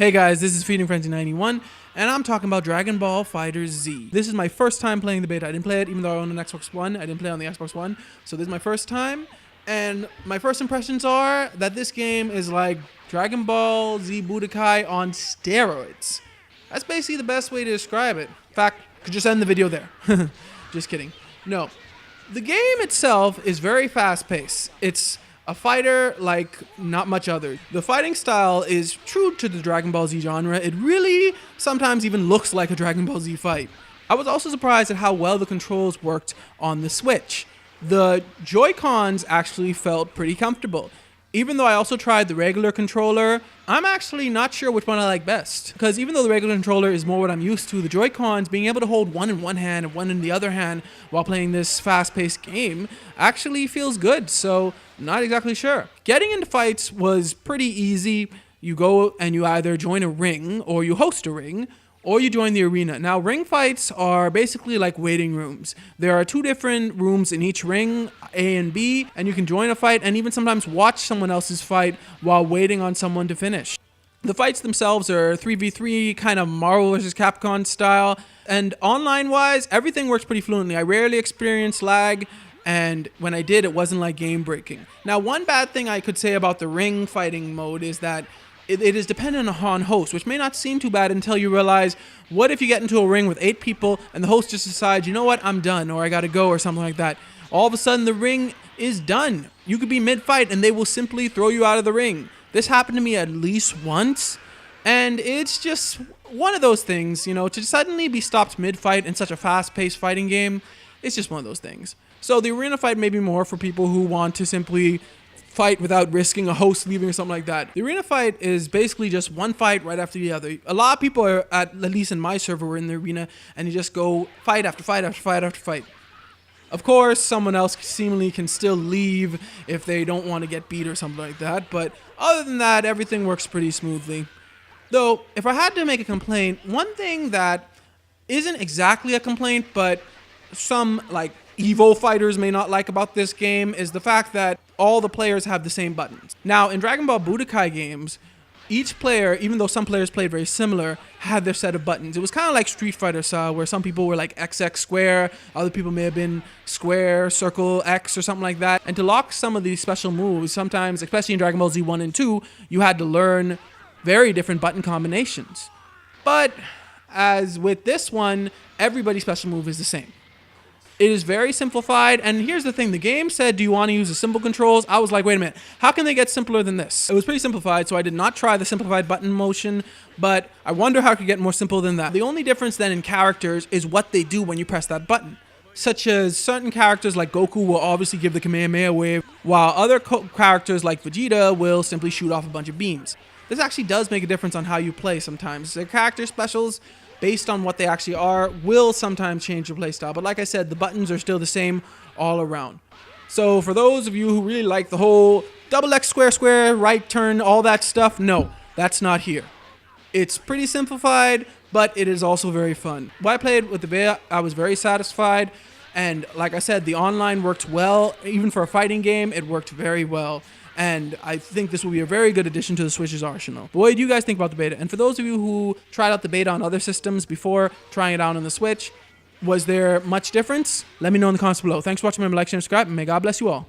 Hey guys, this is FeedingFrenzy91, and I'm talking about Dragonball FightersZ. This is my first time playing the beta. I didn't play it even though I own an Xbox One. I didn't play it on the Xbox One, so this is my first time. And my first impressions are that this game is like Dragon Ball Z Budokai on steroids. That's basically the best way to describe it. In fact, could just end the video there. Just kidding. No. The game itself is very fast-paced. It's a fighter like not much other. The fighting style is true to the Dragon Ball Z genre. It really sometimes even looks like a Dragon Ball Z fight. I was also surprised at how well the controls worked on the Switch. The Joy-Cons actually felt pretty comfortable. Even though I also tried the regular controller, I'm actually not sure which one I like best. Because even though the regular controller is more what I'm used to, the Joy-Cons, being able to hold one in one hand and one in the other hand while playing this fast-paced game actually feels good, so I'm not exactly sure. Getting into fights was pretty easy. You go and you either join a ring, or you host a ring, or you join the arena. Now, ring fights are basically like waiting rooms. There are 2 different rooms in each ring, A and B, and you can join a fight and even sometimes watch someone else's fight while waiting on someone to finish. The fights themselves are 3v3, kind of Marvel vs. Capcom style, and online-wise, everything works pretty fluently. I rarely experience lag, and when I did, it wasn't like game-breaking. Now, one bad thing I could say about the ring fighting mode is that it is dependent on host, which may not seem too bad until you realize, what if you get into a ring with 8 people and the host just decides, you know what, I'm done, or I gotta go, or something like that. All of a sudden, the ring is done. You could be mid-fight and they will simply throw you out of the ring. This happened to me at least once, and it's just one of those things, you know, to suddenly be stopped mid-fight in such a fast-paced fighting game, it's just one of those things. So the arena fight may be more for people who want to simply fight without risking a host leaving or something like that. The arena fight is basically just one fight right after the other. A lot of people are, at least in my server, were in the arena and you just go fight after fight after fight after fight. Of course, someone else seemingly can still leave if they don't want to get beat or something like that, but other than that, everything works pretty smoothly. Though, if I had to make a complaint, one thing that isn't exactly a complaint, but some like Evo fighters may not like about this game is the fact that all the players have the same buttons. Now, in Dragon Ball Budokai games, each player, even though some players played very similar, had their set of buttons. It was kind of like Street FightersZ, where some people were like XX square, other people may have been square, circle, X, or something like that. And to lock some of these special moves, sometimes, especially in Dragon Ball Z 1 and 2, you had to learn very different button combinations. But as with this one, everybody's special move is the same. It is very simplified, and here's the thing. The game said, do you want to use the simple controls? I was like, wait a minute, how can they get simpler than this? It was pretty simplified, so I did not try the simplified button motion, but I wonder how it could get more simple than that. The only difference then in characters is what they do when you press that button. Such as certain characters like Goku will obviously give the Kamehameha wave, while other characters like Vegeta will simply shoot off a bunch of beams. This actually does make a difference on how you play sometimes. The character specials, based on what they actually are, will sometimes change your playstyle. But like I said, the buttons are still the same all around. So for those of you who really like the whole double X square square, right turn, all that stuff, no, that's not here. It's pretty simplified, but it is also very fun. When I played with the beta, I was very satisfied. And like I said, the online worked well. Even for a fighting game, it worked very well. And I think this will be a very good addition to the Switch's arsenal. But what do you guys think about the beta? And for those of you who tried out the beta on other systems before trying it out on the Switch, was there much difference? Let me know in the comments below. Thanks for watching. Remember, like, share, and subscribe, and may God bless you all.